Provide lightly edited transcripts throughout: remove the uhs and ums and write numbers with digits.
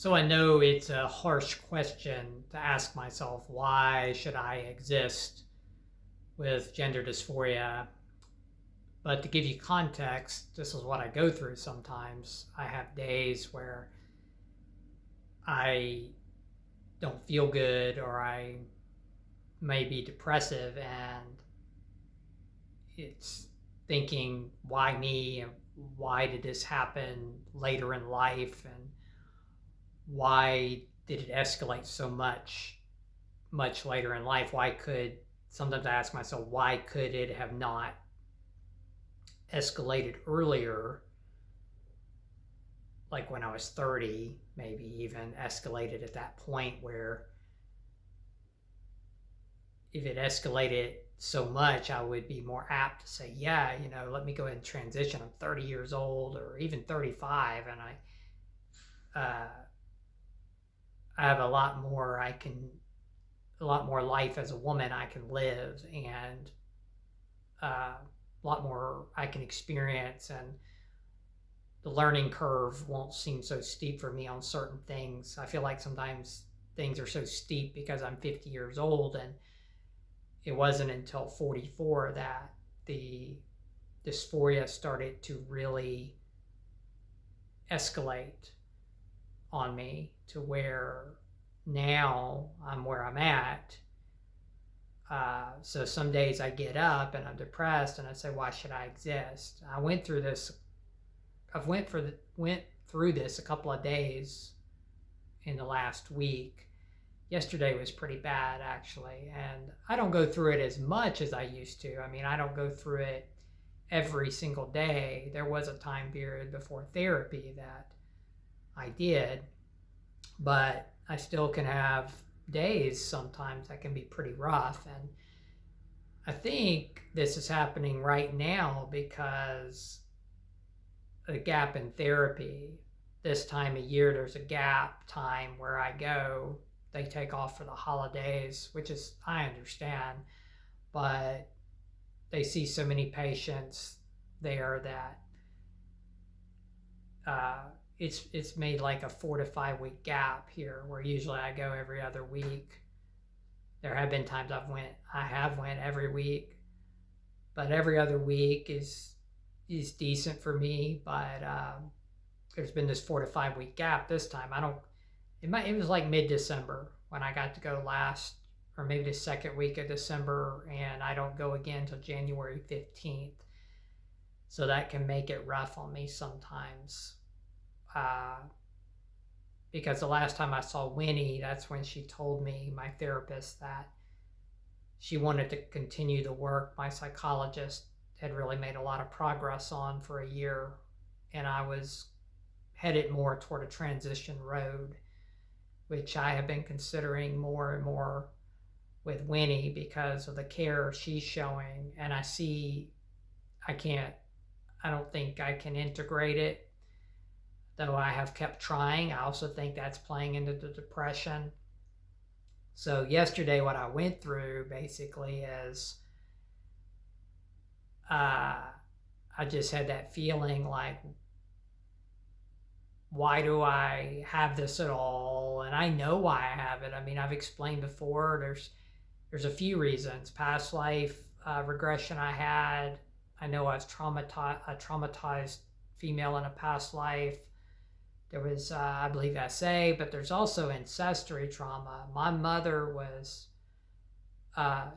So I know it's a harsh question to ask myself, why should I exist with gender dysphoria? But to give you context, this is what I go through sometimes. I have days where I don't feel good or I may be depressive, and it's thinking, why me? And why did this happen later in life? And why did it escalate so much later in life? Why could Sometimes I ask myself, why could it have not escalated earlier, like when I was 30, maybe even escalated at that point where if it escalated so much, I would be more apt to say, yeah, let me go ahead and transition. I'm 30 years old or even 35, and uh, I have a lot more life as a woman I can live, and a lot more I can experience, and the learning curve won't seem so steep for me on certain things. I feel like sometimes things are so steep because I'm 50 years old, and it wasn't until 44 that the dysphoria started to really escalate on me to where now I'm where I'm at. So some days I get up and I'm depressed and I say, why should I exist? I went through this. Went through this a couple of days in the last week. Yesterday was pretty bad, actually, and I don't go through it as much as I used to. I mean, I don't go through it every single day. There was a time period before therapy that I did, but I still can have days sometimes that can be pretty rough. And I think this is happening right now because a gap in therapy. This time of year, there's a gap time where I go. They take off for the holidays, which is, I understand, but they see so many patients there that it's made like a 4 to 5 week gap here, where usually I go every other week. There have been times I have went every week, but every other week is decent for me. But there's been this 4 to 5 week gap. This time it was like mid-December when I got to go last, or maybe the second week of December, and I don't go again until January 15th. So that can make it rough on me sometimes. Because the last time I saw Winnie, that's when she told me, my therapist, that she wanted to continue the work my psychologist had really made a lot of progress on for a year, and I was headed more toward a transition road, which I have been considering more and more with Winnie because of the care she's showing. And I don't think I can integrate it, though I have kept trying. I also think that's playing into the depression. So yesterday, what I went through basically is I just had that feeling like, why do I have this at all? And I know why I have it. I mean, I've explained before, there's a few reasons. Past life regression I had. I know I was a traumatized female in a past life. There was, I believe, SA, but there's also ancestry trauma. My mother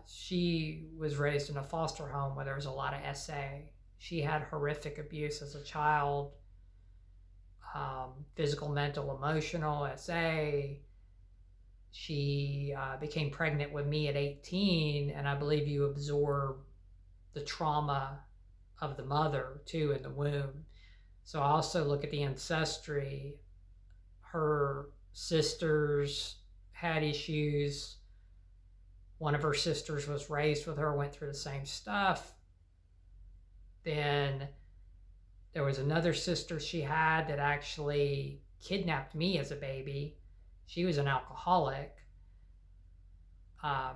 she was raised in a foster home where there was a lot of SA. She had horrific abuse as a child. Physical, mental, emotional, SA. She became pregnant with me at 18, and I believe you absorb the trauma of the mother too in the womb. So I also look at the ancestry. Her sisters had issues. One of her sisters was raised with her, went through the same stuff. Then there was another sister she had that actually kidnapped me as a baby. She was an alcoholic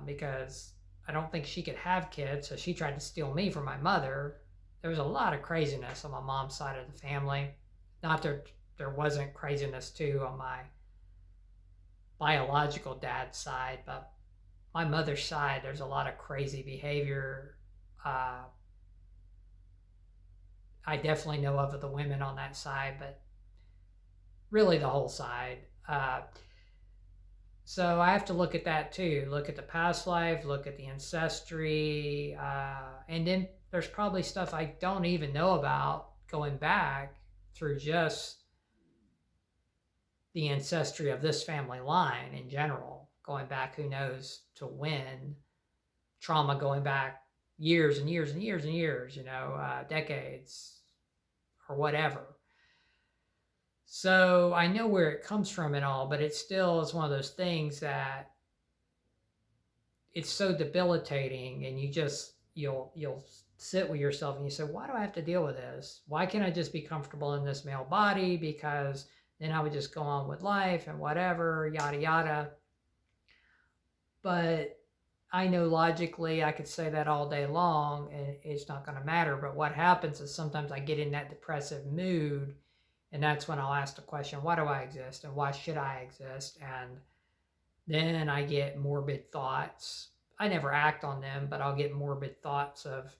because I don't think she could have kids, so she tried to steal me from my mother. There was a lot of craziness on my mom's side of the family. Not that there wasn't craziness too on my biological dad's side, but my mother's side, there's a lot of crazy behavior. Uh, I definitely know of the women on that side, but really the whole side. So I have to look at that too. Look at the past life, look at the ancestry, and then there's probably stuff I don't even know about going back through just the ancestry of this family line in general. Going back, who knows to when? Trauma going back years and years and years and years, decades or whatever. So I know where it comes from and all, but it still is one of those things that it's so debilitating, and you'll sit with yourself and you say, why do I have to deal with this? Why can't I just be comfortable in this male body? Because then I would just go on with life and whatever, yada yada. But I know logically I could say that all day long and it's not going to matter. But what happens is sometimes I get in that depressive mood, and that's when I'll ask the question, why do I exist and why should I exist? And then I get morbid thoughts. I never act on them, but I'll get morbid thoughts of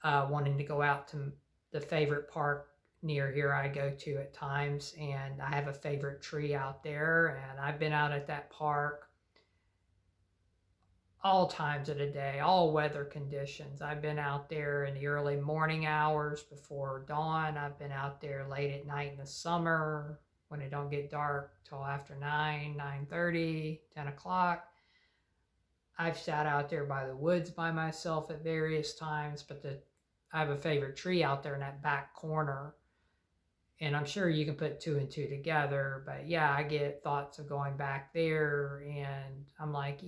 wanting to go out to the favorite park near here I go to at times. And I have a favorite tree out there, and I've been out at that park all times of the day, all weather conditions. I've been out there in the early morning hours before dawn. I've been out there late at night in the summer when it don't get dark till after 9, 9:30, 10 o'clock. I've sat out there by the woods by myself at various times, but I have a favorite tree out there in that back corner. And I'm sure you can put two and two together, but yeah, I get thoughts of going back there, and I'm like,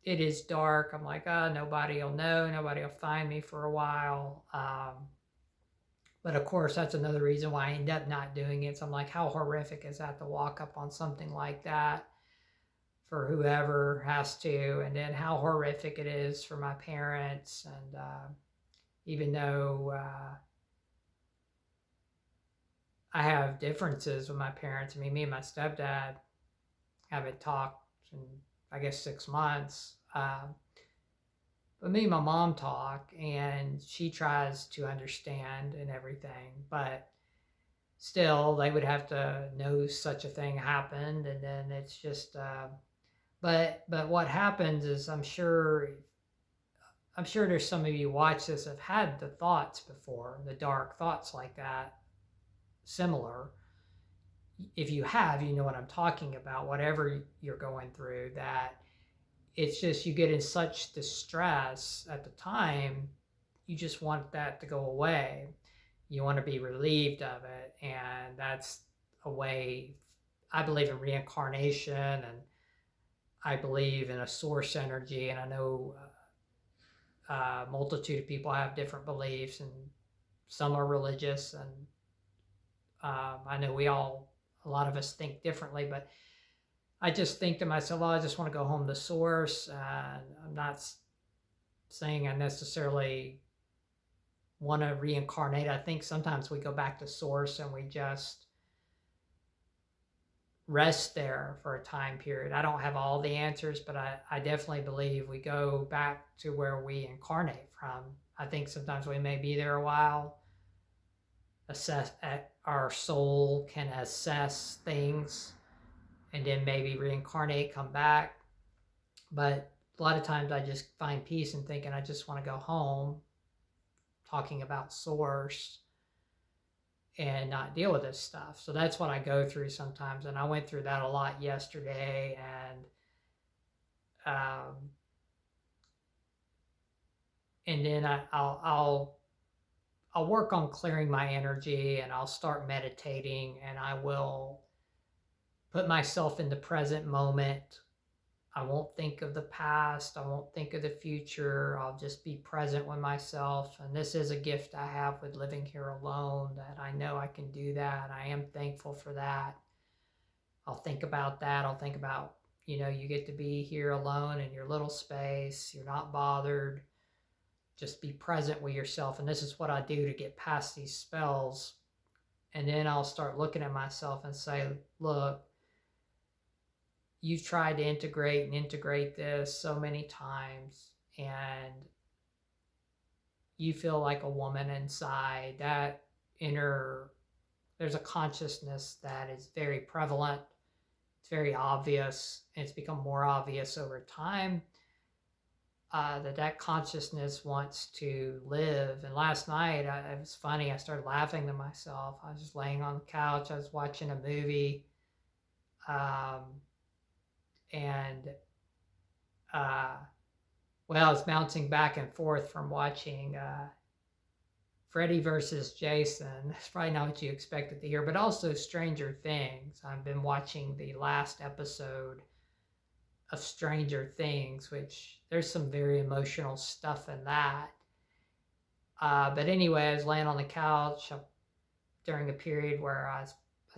it is dark. I'm like, nobody will know. Nobody will find me for a while. But of course, that's another reason why I end up not doing it. So I'm like, how horrific is that to walk up on something like that for whoever has to? And then how horrific it is for my parents. And even though I have differences with my parents, I mean, me and my stepdad haven't talked in, I guess, 6 months. But me and my mom talk, and she tries to understand and everything. But still, they would have to know such a thing happened, and then it's just. But what happens is, I'm sure there's some of you watch this have had the thoughts before, the dark thoughts like that, similar. If you have, you know what I'm talking about. Whatever you're going through, that it's just you get in such distress at the time, you just want that to go away. You want to be relieved of it, and that's a way. I believe in reincarnation, and I believe in a source energy, and I know a multitude of people have different beliefs, and some are religious, and I know a lot of us think differently, but I just think to myself, well, I just want to go home to source. And I'm not saying I necessarily want to reincarnate. I think sometimes we go back to source and we just rest there for a time period. I don't have all the answers, but I definitely believe we go back to where we incarnate from. I think sometimes we may be there a while. Our soul can assess things and then maybe reincarnate, come back. But a lot of times I just find peace in thinking I just want to go home, talking about source, and not deal with this stuff. So that's what I go through sometimes. And I went through that a lot yesterday. And then I'll work on clearing my energy, and I'll start meditating, and I will put myself in the present moment. I won't think of the past. I won't think of the future. I'll just be present with myself. And this is a gift I have with living here alone, that I know I can do that. I am thankful for that. I'll think about that. I'll think about, you get to be here alone in your little space. You're not bothered. Just be present with yourself. And this is what I do to get past these spells. And then I'll start looking at myself and say, look, you've tried to integrate this so many times, and you feel like a woman inside. That inner, there's a consciousness that is very prevalent. It's very obvious, and it's become more obvious over time. That consciousness wants to live. And last night, it was funny. I started laughing to myself. I was just laying on the couch. I was watching a movie, um, and well, I was bouncing back and forth from watching Freddy versus Jason. That's probably not what you expected to hear, but also Stranger Things. I've been watching the last episode of Stranger Things, which there's some very emotional stuff in that. But anyway, I was laying on the couch during a period where I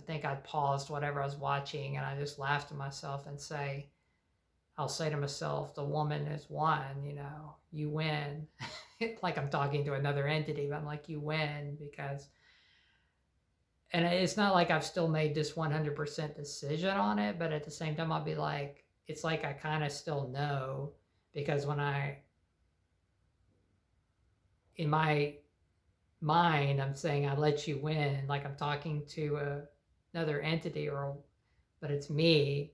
think I'd paused whatever I was watching, and I just laughed to myself and I'll say to myself, the woman is won, you win. Like I'm talking to another entity, but I'm like, you win because, and it's not like I've still made this 100% decision on it, but at the same time, I'll be like, it's like I kind of still know, because when in my mind, I'm saying I let you win, like I'm talking to another entity, but it's me.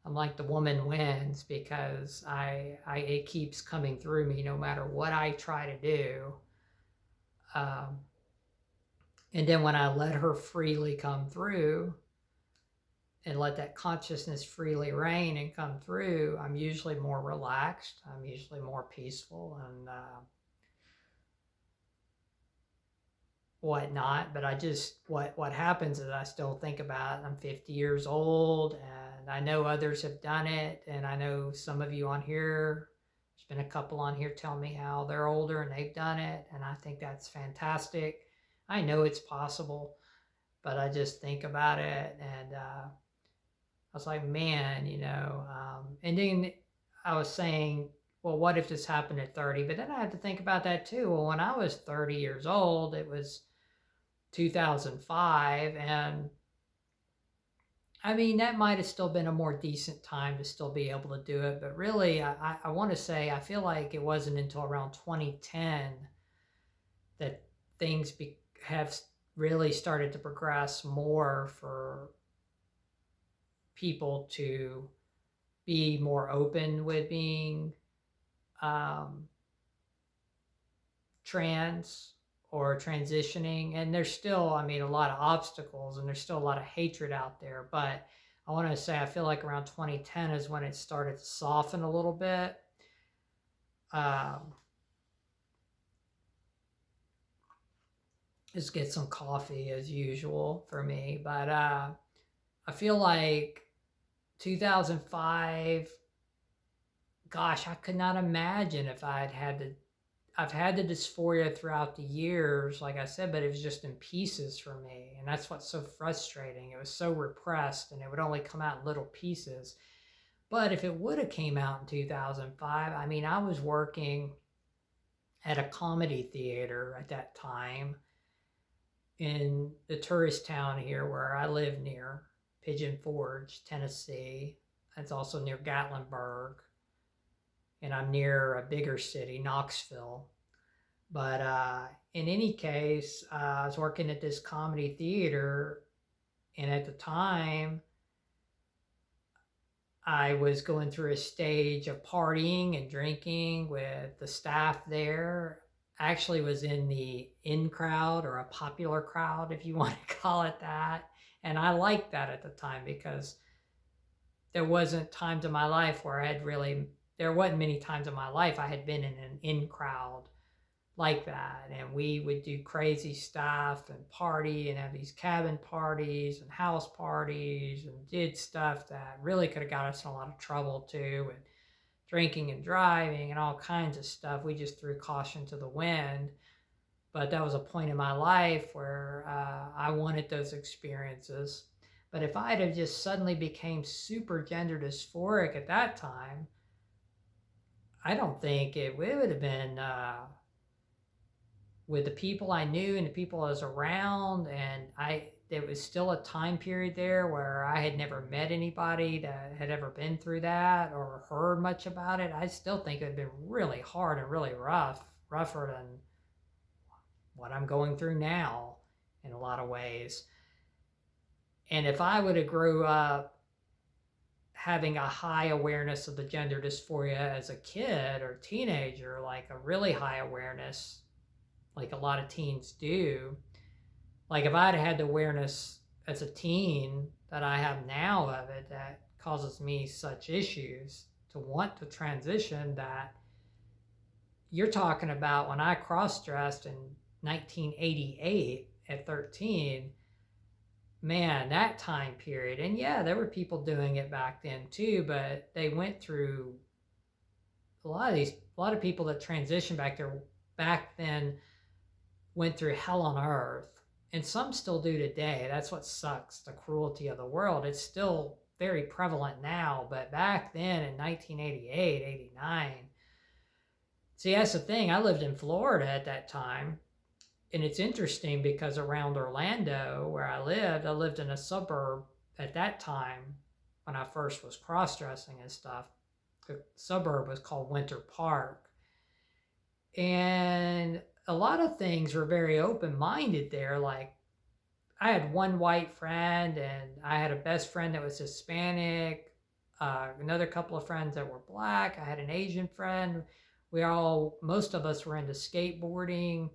I'm like, the woman wins because it keeps coming through me no matter what I try to do. And then when I let her freely come through and let that consciousness freely reign and come through, I'm usually more relaxed. I'm usually more peaceful and whatnot. But what happens is I still think about it. I'm 50 years old, and I know others have done it, and I know some of you on here, there's been a couple on here tell me how they're older and they've done it, and I think that's fantastic. I know it's possible, but I just think about it, and I was like, man, and then I was saying, well, what if this happened at 30? But then I had to think about that too. Well, when I was 30 years old, it was 2005, and I mean, that might have still been a more decent time to still be able to do it, but really, I want to say, I feel like it wasn't until around 2010 that things have really started to progress more for people to be more open with being trans or transitioning. And there's still, I mean, a lot of obstacles, and there's still a lot of hatred out there, but I want to say I feel like around 2010 is when it started to soften a little bit. Just get some coffee as usual for me, but I feel like 2005, gosh, I could not imagine if I've had the dysphoria throughout the years, like I said, but it was just in pieces for me. And that's what's so frustrating. It was so repressed, and it would only come out in little pieces. But if it would have came out in 2005, I mean, I was working at a comedy theater at that time in the tourist town here where I live near, Pigeon Forge, Tennessee. It's also near Gatlinburg. And I'm near a bigger city, Knoxville. But in any case, I was working at this comedy theater, and at the time, I was going through a stage of partying and drinking with the staff there. I actually was in the in crowd, or a popular crowd, if you want to call it that. And I liked that at the time, because there wasn't times in my life where there wasn't many times in my life I had been in an in crowd like that. And we would do crazy stuff and party and have these cabin parties and house parties, and did stuff that really could have got us in a lot of trouble too, and drinking and driving and all kinds of stuff. We just threw caution to the wind. But that was a point in my life where I wanted those experiences. But if I'd have just suddenly became super gender dysphoric at that time, I don't think it would have been with the people I knew and the people I was around, and there was still a time period there where I had never met anybody that had ever been through that or heard much about it. I still think it had been really hard and really rougher than what I'm going through now in a lot of ways. And if I would have grew up having a high awareness of the gender dysphoria as a kid or teenager, like a really high awareness, like a lot of teens do, like if I'd had the awareness as a teen that I have now of it, that causes me such issues to want to transition, that you're talking about when I cross-dressed in 1988 at 13, man, that time period. And yeah, there were people doing it back then too, but they went through a lot of people that transitioned back then went through hell on earth, and some still do today. That's what sucks, the cruelty of the world. It's still very prevalent now, but back then in 1988, 89, see, that's the thing. I lived in Florida at that time. And it's interesting because around Orlando, where I lived in a suburb at that time when I first was cross-dressing and stuff. The suburb was called Winter Park. And a lot of things were very open-minded there. Like, I had one white friend, and I had a best friend that was Hispanic, another couple of friends that were black. I had an Asian friend. Most of us were into skateboarding.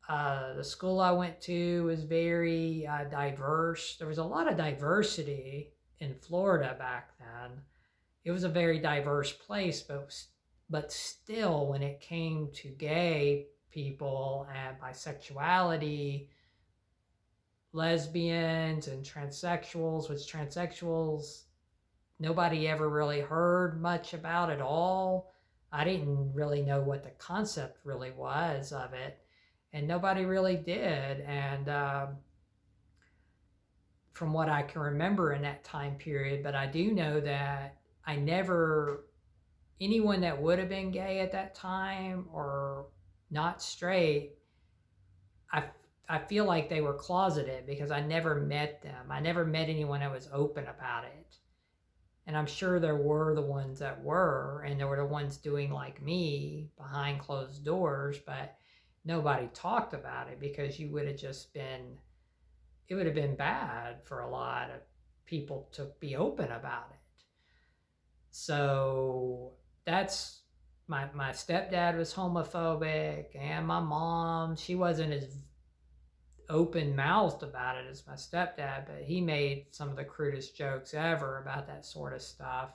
The school I went to was very diverse. There was a lot of diversity in Florida back then. It was a very diverse place, but still, when it came to gay people and bisexuality, lesbians and transsexuals, which transsexuals, nobody ever really heard much about at all. I didn't really know what the concept really was of it. And nobody really did. And from what I can remember in that time period, but I do know that anyone that would have been gay at that time or not straight, I feel like they were closeted because I never met them. I never met anyone that was open about it. And I'm sure there were the ones that were, and there were the ones doing like me behind closed doors, but nobody talked about it because it would have been bad for a lot of people to be open about it. So that's, my stepdad was homophobic, and my mom, she wasn't as open-mouthed about it as my stepdad, but he made some of the crudest jokes ever about that sort of stuff.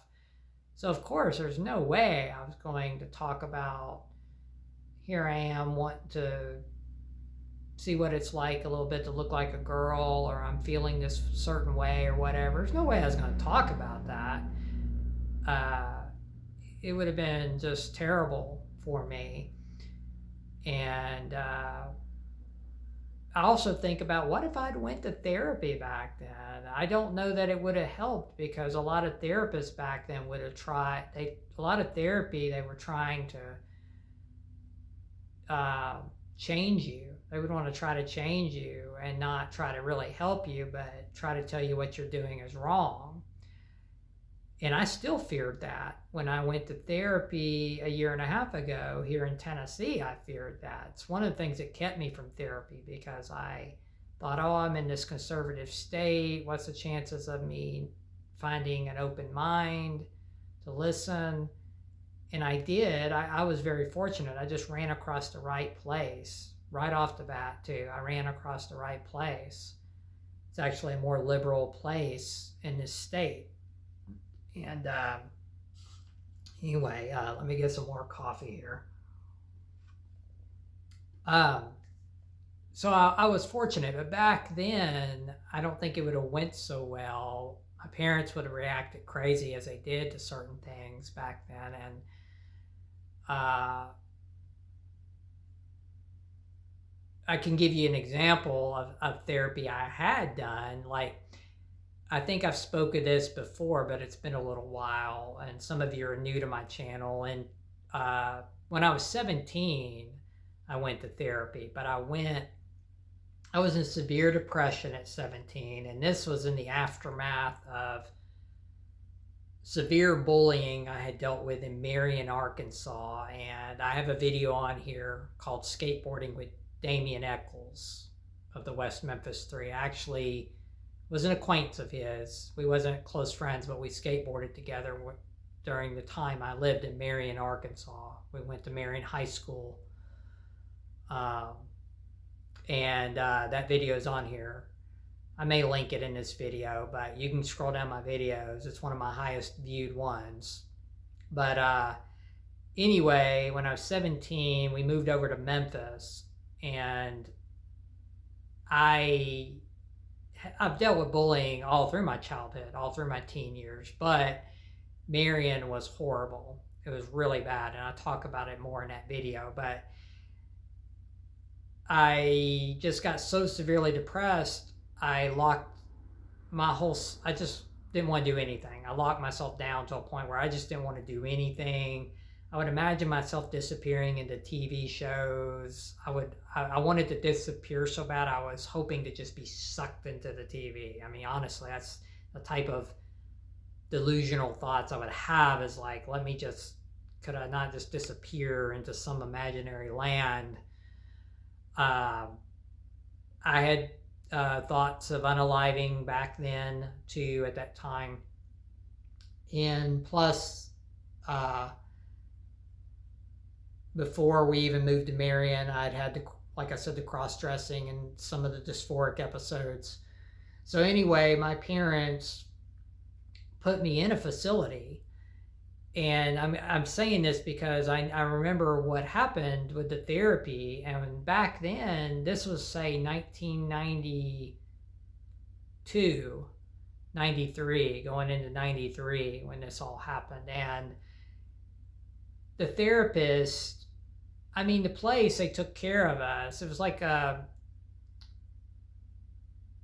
So of course, there's no way I was going to talk about, here I am wanting to see what it's like a little bit to look like a girl, or I'm feeling this certain way or whatever. There's no way I was going to talk about that. It would have been just terrible for me. And I also think about, what if I'd went to therapy back then? I don't know that it would have helped, because a lot of therapists back then would have tried, a lot of therapy, they were trying to change you. They would want to try to change you and not try to really help you, but try to tell you what you're doing is wrong. And I still feared that. When I went to therapy a year and a half ago here in Tennessee, I feared that. It's one of the things that kept me from therapy, because I thought, oh, I'm in this conservative state. What's the chances of me finding an open mind to listen? And I did. I was very fortunate. I just ran across the right place right off the bat, too. I ran across the right place. It's actually a more liberal place in this state. And anyway, let me get some more coffee here. So I was fortunate, but back then, I don't think it would have went so well. My parents would have reacted crazy as they did to certain things back then. And I can give you an example of therapy I had done. Like, I think I've spoken this before, but it's been a little while, and some of you are new to my channel. And when I was 17, I went to therapy. But I was in severe depression at 17, and this was in the aftermath of severe bullying I had dealt with in Marion, Arkansas. And I have a video on here called Skateboarding with Damian Eccles of the West Memphis Three. I actually was an acquaintance of his. We wasn't close friends, but we skateboarded together during the time I lived in Marion, Arkansas. We went to Marion High School. That video is on here. I may link it in this video, but you can scroll down my videos. It's one of my highest viewed ones. But anyway, when I was 17, we moved over to Memphis, and I've dealt with bullying all through my childhood, all through my teen years, but Marion was horrible. It was really bad, and I talk about it more in that video. But I just got so severely depressed, I just didn't want to do anything. I locked myself down to a point where I just didn't want to do anything. I would imagine myself disappearing into TV shows. I wanted to disappear so bad. I was hoping to just be sucked into the TV. I mean, honestly, that's the type of delusional thoughts I would have, is like, could I not just disappear into some imaginary land? I had thoughts of unaliving back then too at that time. And plus, before we even moved to Marion, I'd had like I said, the cross-dressing and some of the dysphoric episodes. So anyway, my parents put me in a facility. And I'm saying this because I remember what happened with the therapy. And back then, this was, say, 1992, 93, going into 93 when this all happened. And the therapist, the place, they took care of us. It was like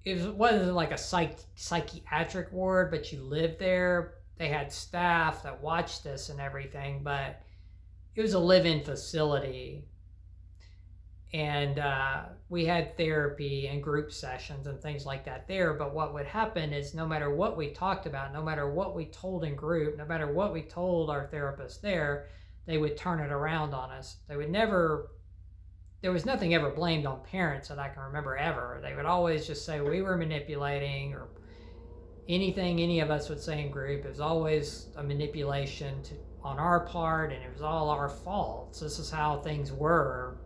it wasn't like a psychiatric ward, but you lived there. They had staff that watched us and everything, but it was a live-in facility. And we had therapy and group sessions and things like that there. But what would happen is, no matter what we talked about, no matter what we told in group, no matter what we told our therapist there, they would turn it around on us. There was nothing ever blamed on parents that I can remember ever. They would always just say we were manipulating, or anything any of us would say in group. It was always a manipulation on our part, and it was all our faults. This is how things were.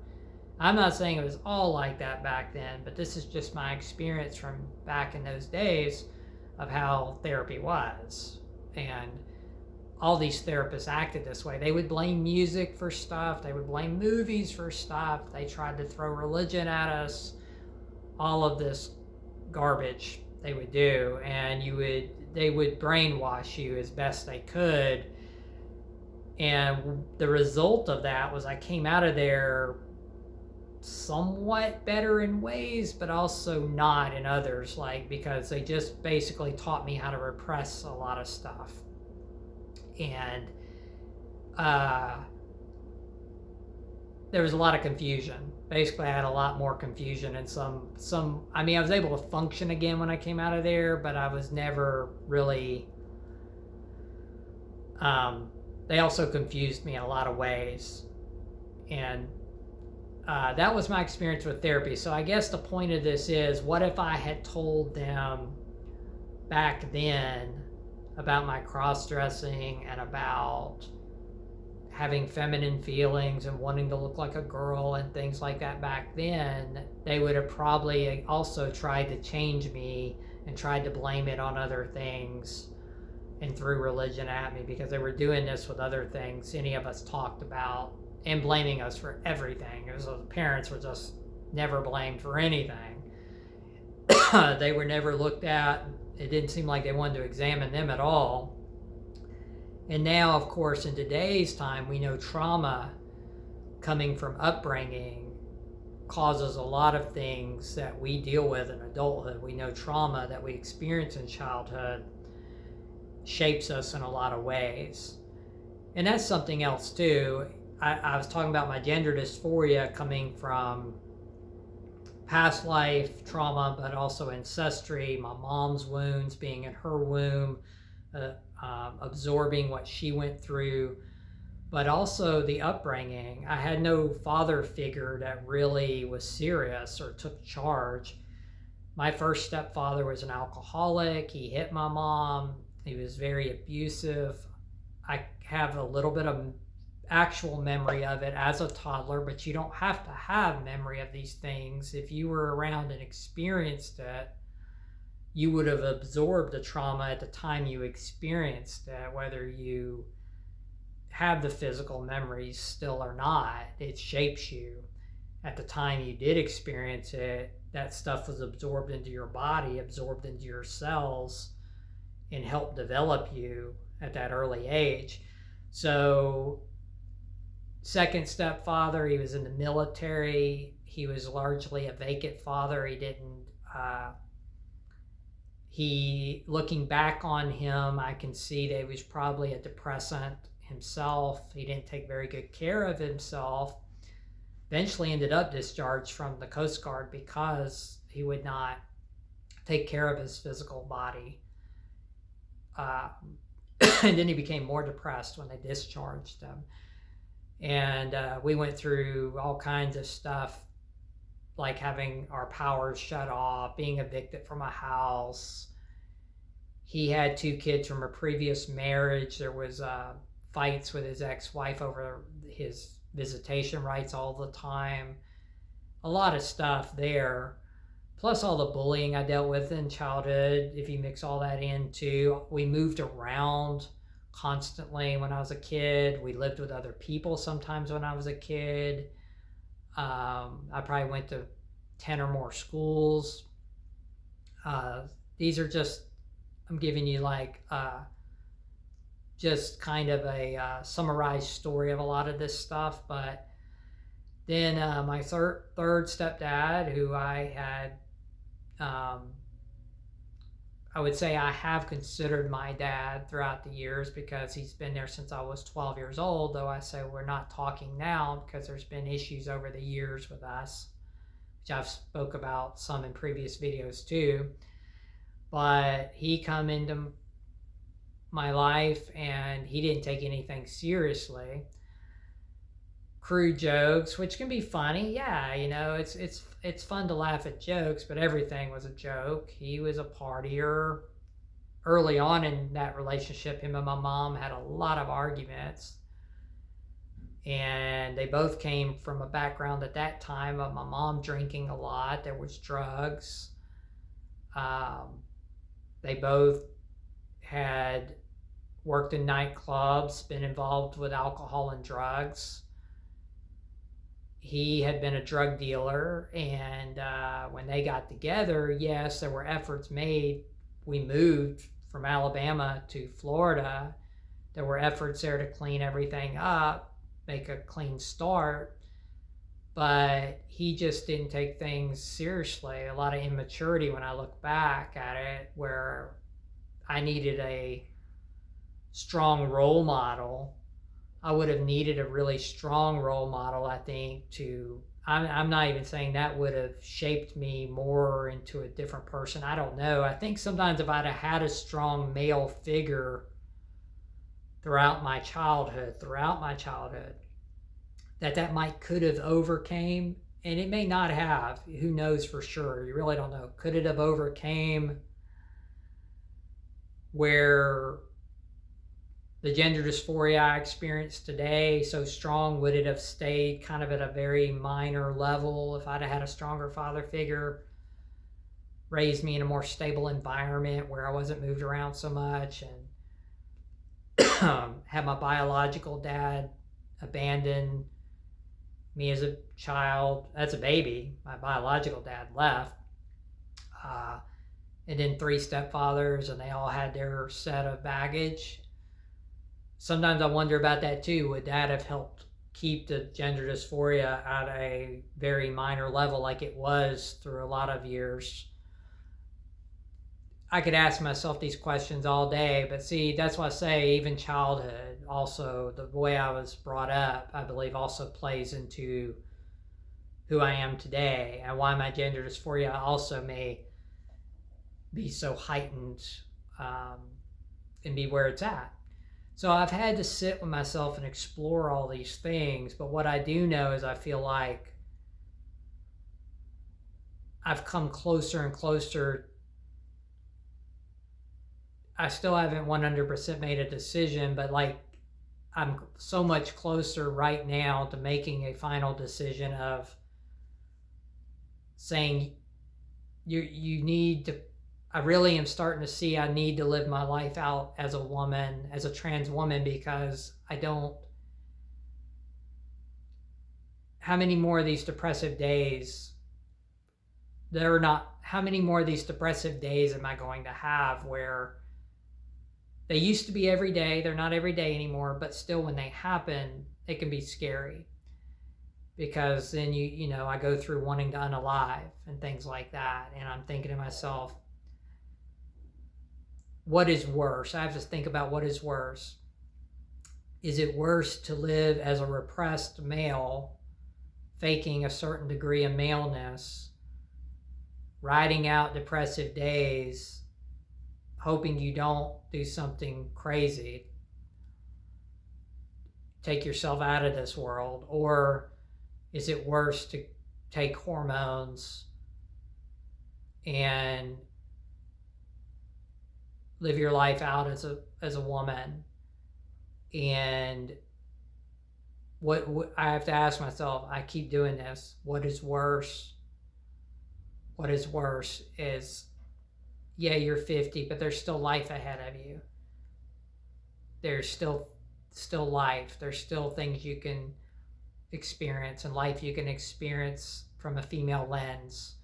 I'm not saying it was all like that back then, but this is just my experience from back in those days of how therapy was. And all these therapists acted this way. They would blame music for stuff. They would blame movies for stuff. They tried to throw religion at us. All of this garbage they would do, and they would brainwash you as best they could. And the result of that was I came out of there somewhat better in ways, but also not in others, because they just basically taught me how to repress a lot of stuff. And there was a lot of confusion. Basically, I had a lot more confusion, and I was able to function again when I came out of there, but I was never really, they also confused me in a lot of ways. And that was my experience with therapy. So I guess the point of this is, what if I had told them back then about my cross-dressing and about having feminine feelings and wanting to look like a girl and things like that back then? They would have probably also tried to change me and tried to blame it on other things and threw religion at me, because they were doing this with other things any of us talked about and blaming us for everything. It was, the parents were just never blamed for anything. They were never looked at. It didn't seem like they wanted to examine them at all. And now, of course, in today's time, we know trauma coming from upbringing causes a lot of things that we deal with in adulthood. We know trauma that we experience in childhood shapes us in a lot of ways. And that's something else too. I was talking about my gender dysphoria coming from past life trauma, but also ancestry, my mom's wounds, being in her womb, absorbing what she went through, but also the upbringing. I had no father figure that really was serious or took charge. My first stepfather was an alcoholic. He hit my mom. He was very abusive. I have a little bit of actual memory of it as a toddler, but you don't have to have memory of these things. If you were around and experienced it, you would have absorbed the trauma at the time you experienced it, whether you have the physical memories still or not. It shapes you. At the time you did experience it, that stuff was absorbed into your body, absorbed into your cells, and helped develop you at that early age. So second stepfather, he was in the military. He was largely a vacant father. Looking back on him, I can see that he was probably a depressant himself. He didn't take very good care of himself. Eventually ended up discharged from the Coast Guard because he would not take care of his physical body. And then he became more depressed when they discharged him. And we went through all kinds of stuff, like having our powers shut off, being evicted from a house. He had 2 kids from a previous marriage. There was fights with his ex-wife over his visitation rights all the time. A lot of stuff there. Plus all the bullying I dealt with in childhood, if you mix all that in too. We moved around constantly when I was a kid. We lived with other people sometimes when I was a kid. I probably went to 10 or more schools. These are just, I'm giving you like just kind of a summarized story of a lot of this stuff. But then my third stepdad, who I had, I would say I have considered my dad throughout the years because he's been there since I was 12 years old, though I say we're not talking now because there's been issues over the years with us, which I've spoke about some in previous videos too. But he come into my life and he didn't take anything seriously. Crude jokes, which can be funny. Yeah, you know, it's fun to laugh at jokes, but everything was a joke. He was a partier. Early on in that relationship, him and my mom had a lot of arguments. And they both came from a background at that time of my mom drinking a lot. There was drugs. They both had worked in nightclubs, been involved with alcohol and drugs. He had been a drug dealer, and when they got together, yes, there were efforts made. We moved from Alabama to Florida. There were efforts there to clean everything up, make a clean start, but he just didn't take things seriously. A lot of immaturity when I look back at it, where I needed a strong role model. I would have needed a really strong role model, I think, I'm not even saying that would have shaped me more into a different person. I don't know. I think sometimes if I'd have had a strong male figure throughout my childhood, that could have overcame, and it may not have. Who knows for sure? You really don't know. Could it have overcame where the gender dysphoria I experience today so strong? Would it have stayed kind of at a very minor level if I'd have had a stronger father figure, raised me in a more stable environment where I wasn't moved around so much, and had my biological dad abandon me as a child, as a baby? My biological dad left. And then 3 stepfathers, and they all had their set of baggage. Sometimes I wonder about that too. Would that have helped keep the gender dysphoria at a very minor level like it was through a lot of years? I could ask myself these questions all day, but see, that's why I say even childhood, also the way I was brought up, I believe also plays into who I am today and why my gender dysphoria also may be so heightened, um, and be where it's at. So I've had to sit with myself and explore all these things, but what I do know is I feel like I've come closer and closer. I still haven't 100% made a decision, but like I'm so much closer right now to making a final decision of saying you need to. I really am starting to see I need to live my life out as a woman, as a trans woman, because I don't. How many more of these depressive days? There are not. How many more of these depressive days am I going to have where they used to be every day? They're not every day anymore, but still, when they happen, it can be scary. Because then I go through wanting to unalive and things like that, and I'm thinking to myself, what is worse? I have to think about what is worse. Is it worse to live as a repressed male, faking a certain degree of maleness, riding out depressive days, hoping you don't do something crazy, take yourself out of this world? Or is it worse to take hormones and live your life out as a woman? And what I have to ask myself, I keep doing this, what is worse? What is worse is, yeah, you're 50, but there's still life ahead of you. There's still life. There's still things you can experience, and life you can experience from a female lens.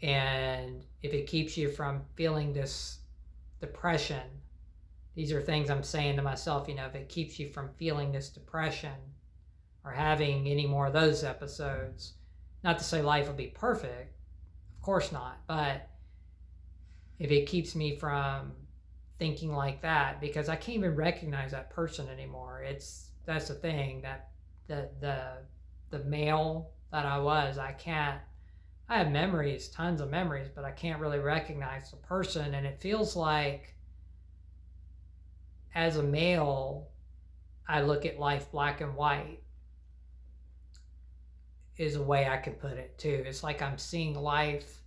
And if it keeps you from feeling this depression, these are things I'm saying to myself, if it keeps you from feeling this depression or having any more of those episodes, not to say life will be perfect, of course not, but if it keeps me from thinking like that, because I can't even recognize that person anymore. That's the thing, that the male that I was, I have memories, tons of memories, but I can't really recognize the person. And it feels like as a male, I look at life black and white, is a way I could put it too. It's like I'm seeing life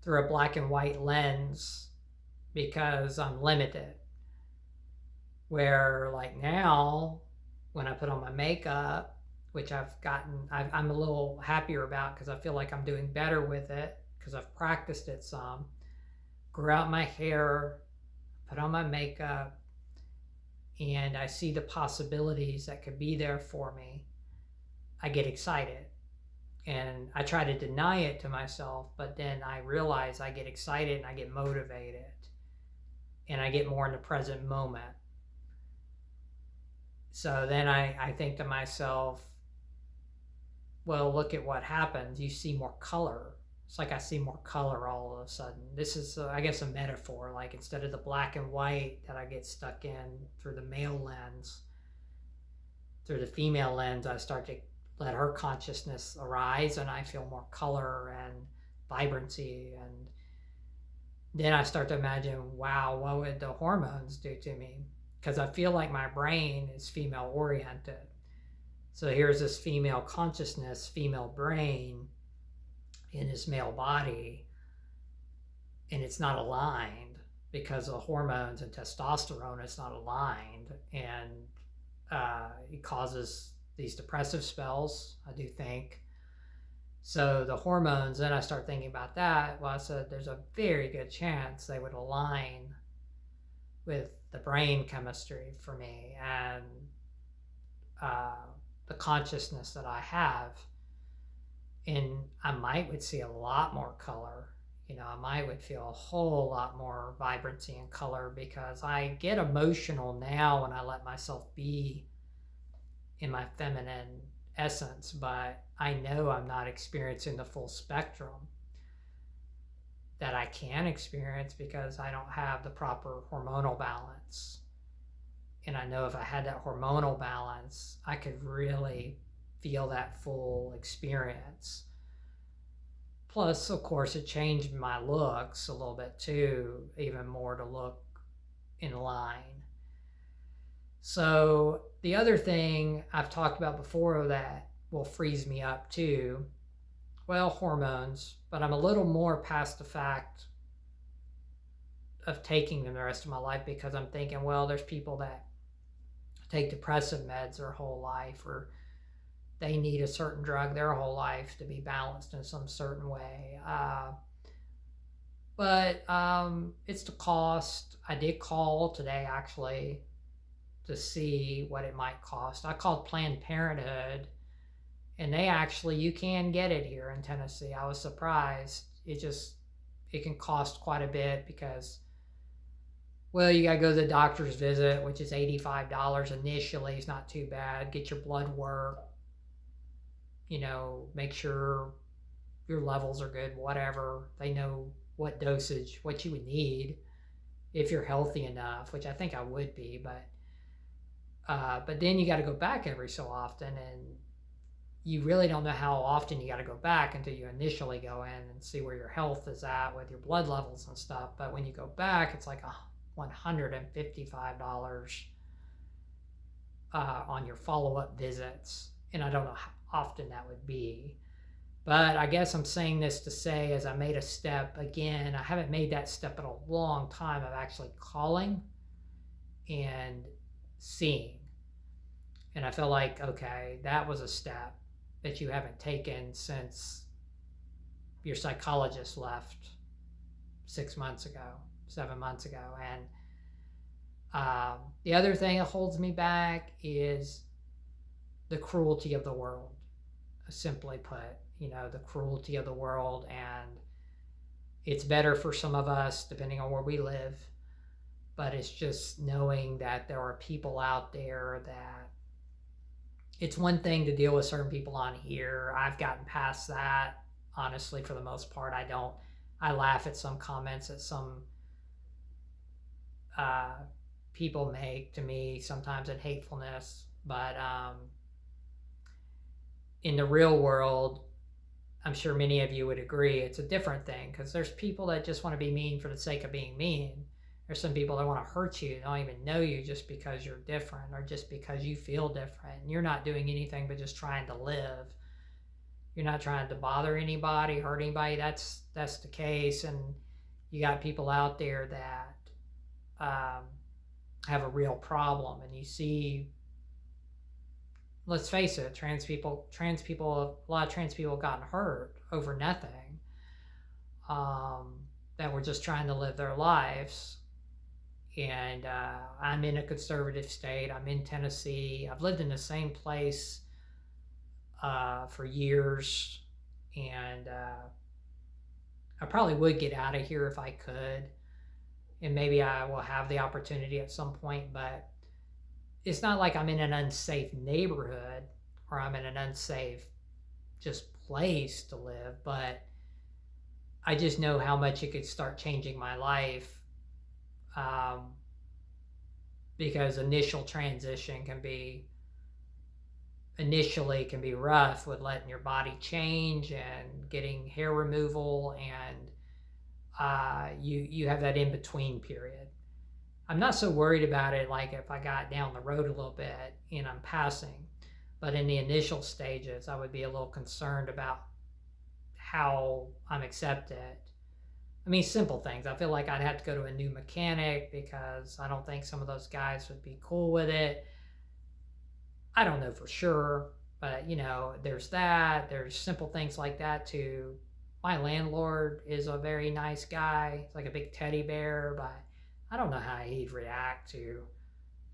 through a black and white lens because I'm limited. Where like now, when I put on my makeup, which I'm a little happier about because I feel like I'm doing better with it because I've practiced it some. Grew out my hair, put on my makeup, and I see the possibilities that could be there for me. I get excited. And I try to deny it to myself, but then I realize I get excited and I get motivated and I get more in the present moment. So then I think to myself, well, look at what happens. You see more color. It's like I see more color all of a sudden. This is, I guess, a metaphor. Like instead of the black and white that I get stuck in through the male lens, through the female lens, I start to let her consciousness arise and I feel more color and vibrancy. And then I start to imagine, wow, what would the hormones do to me? Because I feel like my brain is female oriented. So here's this female consciousness, female brain in this male body, and it's not aligned because of hormones and testosterone. It's not aligned, and it causes these depressive spells, I do think. So the hormones, then I start thinking about that. Well, I said there's a very good chance they would align with the brain chemistry for me and the consciousness that I have. And I would see a lot more color. I would feel a whole lot more vibrancy and color because I get emotional now when I let myself be in my feminine essence, but I know I'm not experiencing the full spectrum. that I can experience because I don't have the proper hormonal balance. And I know if I had that hormonal balance, I could really feel that full experience. Plus, of course, it changed my looks a little bit too, even more to look in line. So, the other thing I've talked about before that will freeze me up too, well, hormones, but I'm a little more past the fact of taking them the rest of my life because I'm thinking, well, there's people that take depressive meds their whole life, or they need a certain drug their whole life to be balanced in some certain way. But it's the cost. I did call today actually to see what it might cost. I called Planned Parenthood, and they actually, you can get it here in Tennessee. I was surprised. It can cost quite a bit because, well, you got to go to the doctor's visit, which is $85 initially. It's not too bad. Get your blood work, make sure your levels are good, whatever. They know what dosage, what you would need if you're healthy enough, which I think I would be, but then you got to go back every so often, and you really don't know how often you got to go back until you initially go in and see where your health is at with your blood levels and stuff. But when you go back, it's like $155 on your follow-up visits, and I don't know how often that would be. But I guess I'm saying this to say, as I made a step again, I haven't made that step in a long time of actually calling and seeing. And I feel like, okay, that was a step that you haven't taken since your psychologist left 6 months ago, 7 months ago. And the other thing that holds me back is the cruelty of the world, simply put, the cruelty of the world. And it's better for some of us, depending on where we live, but it's just knowing that there are people out there that it's one thing to deal with certain people on here. I've gotten past that, honestly, for the most part. I laugh at some comments that some people make to me sometimes in hatefulness, but in the real world, I'm sure many of you would agree, it's a different thing, because there's people that just want to be mean for the sake of being mean. There's some people that want to hurt you, don't even know you, just because you're different or just because you feel different. And you're not doing anything but just trying to live. You're not trying to bother anybody, hurt anybody. That's the case. And you got people out there that have a real problem. And you see, let's face it, a lot of trans people have gotten hurt over nothing, that were just trying to live their lives. And I'm in a conservative state. I'm in Tennessee. I've lived in the same place for years, and I probably would get out of here if I could, and maybe I will have the opportunity at some point, but it's not like I'm in an unsafe neighborhood or I'm in an unsafe just place to live, but I just know how much it could start changing my life. Because initial transition can be rough with letting your body change and getting hair removal, and you have that in-between period. I'm not so worried about it like if I got down the road a little bit and I'm passing, but in the initial stages I would be a little concerned about how I'm accepted. I mean, simple things. I feel like I'd have to go to a new mechanic because I don't think some of those guys would be cool with it. I don't know for sure, but there's that. There's simple things like that too. My landlord is a very nice guy. He's like a big teddy bear, but I don't know how he'd react to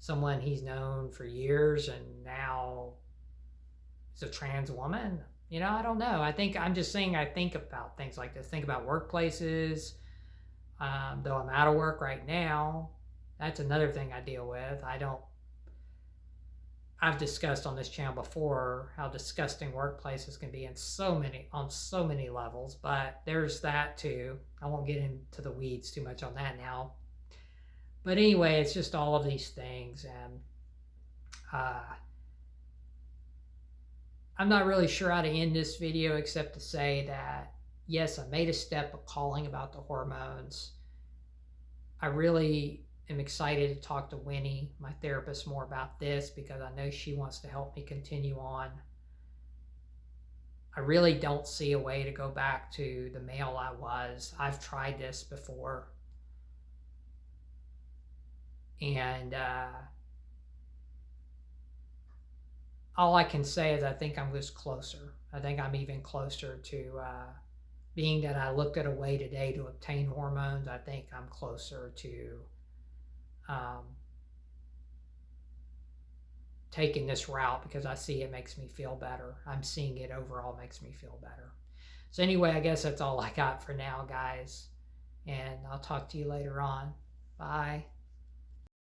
someone he's known for years and now is a trans woman. I don't know. I'm just saying I think about things like this. Think about workplaces. Though I'm out of work right now, that's another thing I deal with. I've discussed on this channel before how disgusting workplaces can be on so many levels, but there's that too. I won't get into the weeds too much on that now. But anyway, it's just all of these things, and I'm not really sure how to end this video except to say that yes, I made a step of calling about the hormones. I really am excited to talk to Winnie, my therapist, more about this because I know she wants to help me continue on. I really don't see a way to go back to the male I was. I've tried this before. And all I can say is I think I'm just closer. I think I'm even closer to being that I looked at a way today to obtain hormones. I think I'm closer to taking this route because I see it makes me feel better. I'm seeing it overall makes me feel better. So anyway, I guess that's all I got for now, guys. And I'll talk to you later on. Bye.